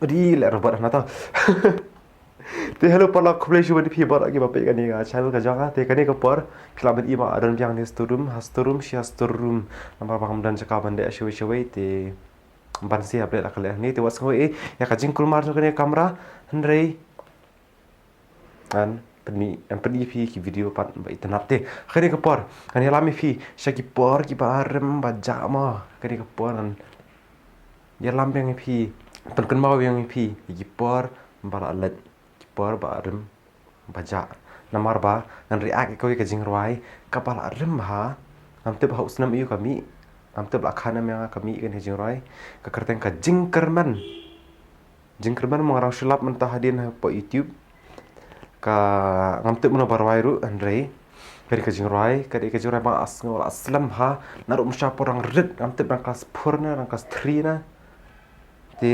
Di lẹ robot na tao. Thì hello pala khuble shu bani phi bar agi bape kani ga channel ka jaga te kani ka par klaben ima adan piang ni storum shi storum nambar bakam dan jaka bande shwe shwe te ban si update la kale ni te was ko e ya ka jingkul mar so kani kamera hendrei an peni phi ki video pat ba internet te kani ka par kani lami phi shaki par ki barem ba jama kani ka par an ya lambeng phi pen mau yang phi ki par bar alat por ba rim baja namar ba nan react ko ka jing rwai kapal rim ha am te ba usnam yu kami am te ba khana me kami kan jing rwai ka kerteng ka jingkerman mengarang sulap mentah hadin po youtube ka ngam te mun barwai ru andre kari ka jing rwai ba aslam ha naru musha porang red am te bang kas purna rang kas trina ti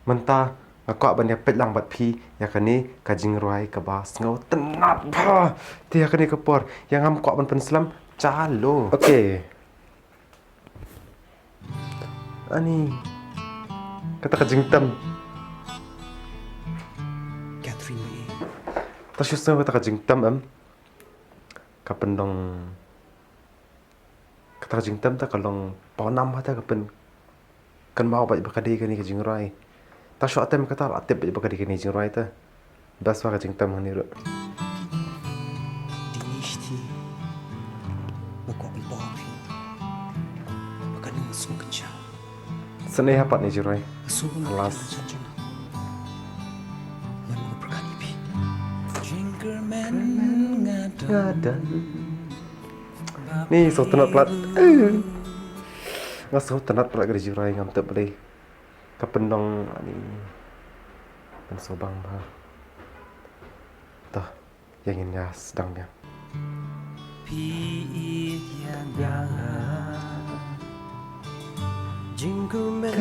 mentah aku banyak petlang bat pi ya kani kajing ruai ke bas ngau tenap ba ti ya kani kepor yang am kok ban penslam calo okey ani kata kajing tam Catherine ni tasyusna kata kajing tam am kapendong kata kajing tam ta kalong ponam ta kapen kan mau ba bakadi kani kajing ruai ta sho atem kata atep ba kadi kini jing right bas wa jing tam hani ro dinishti bako ibabi bakanung sungkacha sene hapat ni jing right alas lalu perkanipi jinkerman ngadan ni so tenat plat ngaso tenat plat kadi jing right ngam tep boleh kapendong ni pensobang ba tah yang ini sedang dia pi yang jinkerman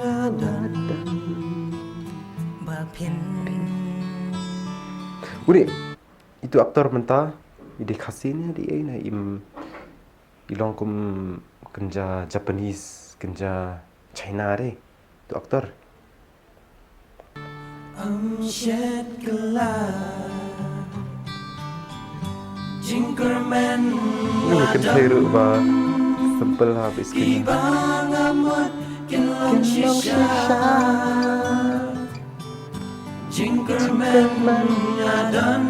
ngadan bapin uri itu aktor mentah ide khasini di aina ilong kum kenja Japanese kenja China re tu aktor shed jinkerman ini kan thairu ba simple habis kini ibangamut kinlong shisha jinkerman ngadan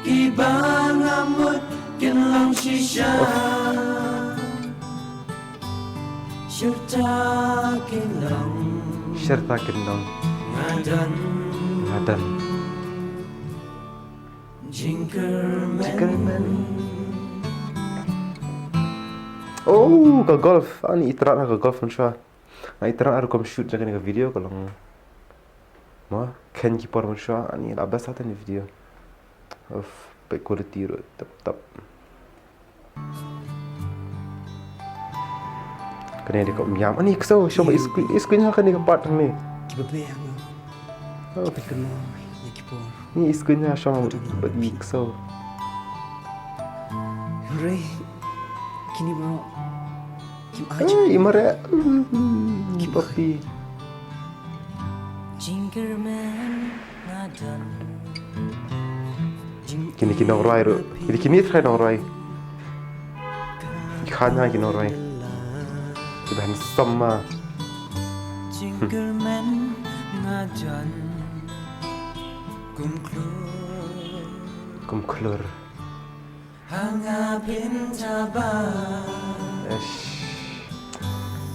ibangamut kinlong shisha serta kendong ngadan jinkerman oh ke golf ani iterat ke golf ansha iterat ar kom shoot jangan ke video kalau ma kan ki por ansha ani la bas hatan video of pe quality ro tap kena dia kok miam ani kso show screen ha kena ke part ni kibabe ang oh pikirno yakipo ni screen ha show bagi kso Ray kini mau kim aja imare kipapi jinkerman ngadan kini kinong rai ro kini try nong rai khanya kinong rai Sudah sama jinkerman ngadan kumklur hangapin tabah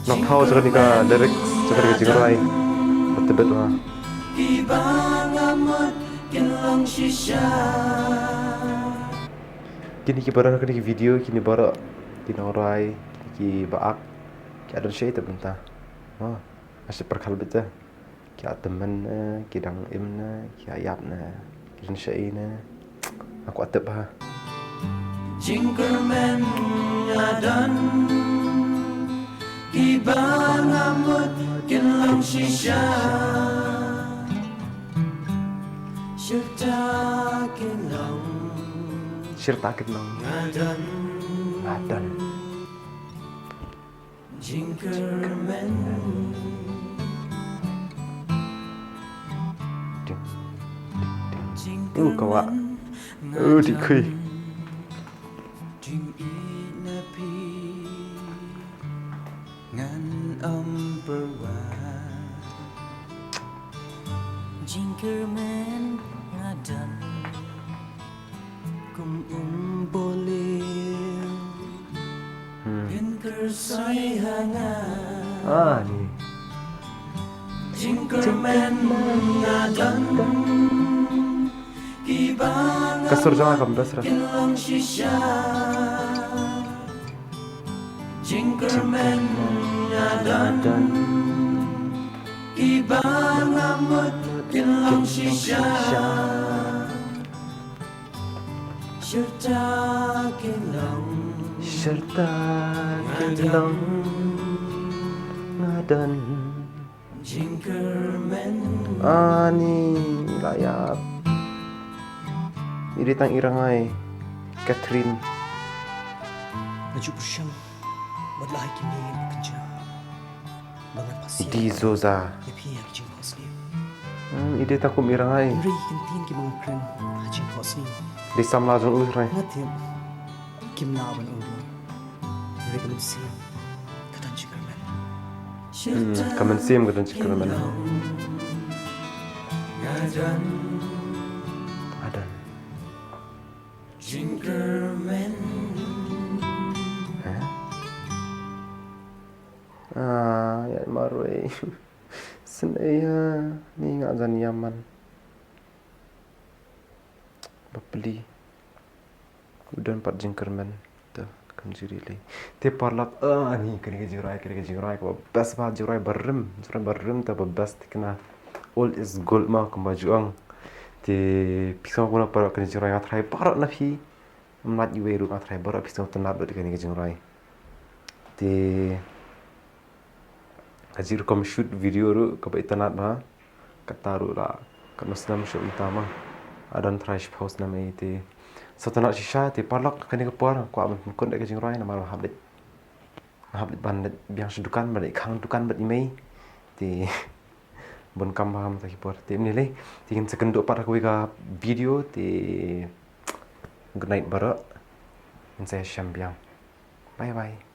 nak tahu jangan nika lyrics jangan nika jingrai betul lah ibangamut kinlong shisha kini kibaran kini video kini bara kinorai ki baak ki ada shay terbentah asyik perkal betul ki teman ki dang imna ki ayapna ki syayna aku atep ha jinkerman ngadan ibangamut kinlong shisha Sirta kinlong ngadan jinkerman kawa. Di kui. Jing ina pi ngan perwan Jinkerman ngadan kum boleh Pinker say hangat Ni. Jinkerman ngadan Kibang Kasur jangan kamu dasar. Kilang shisha Jinkerman ngadan Kibang amut Kilang shisha Serta kilang Serta kilang ngadan. Jinkerman Ni layap. Ini tang irangai Catherine. Naju pusyang madlahay kini kanja bangat pasir Di Zoza. yapi yang jing hosni Ide tang kum irangai. ri kintin ki mga kren hajing hosni Di samla jong usrai. ngatim kim laban udu rekomend si katan jingerman Kamen sim kadang cikar mana. ngadan Ada. Jinkerman Ya marwe. Senaya ni ngajan Yaman. Bapeli. Udan pat jingkerman. Tuh kan jiri lagi. Te parlap ni kena jirai ko bas ba jirai barrem ta bas kena all is gold ma ko bajuang. Te pisau ko na para kena jirai atrai para na phi. Mat iwe ru atrai bara pisau tenat do kena jirai. Te Ajir kom shoot video ru ka itanat ba kataru la kan nasnam show utama adan trash post na mai te satana shisha te palak kani ka por ko am kun de ka jingrai na mar habit ban biang dukan ba khang dukan ba imei te bon kam ham ta ki por te ni le te kin second do para ko ka video te good night bara in saya syambiang bye bye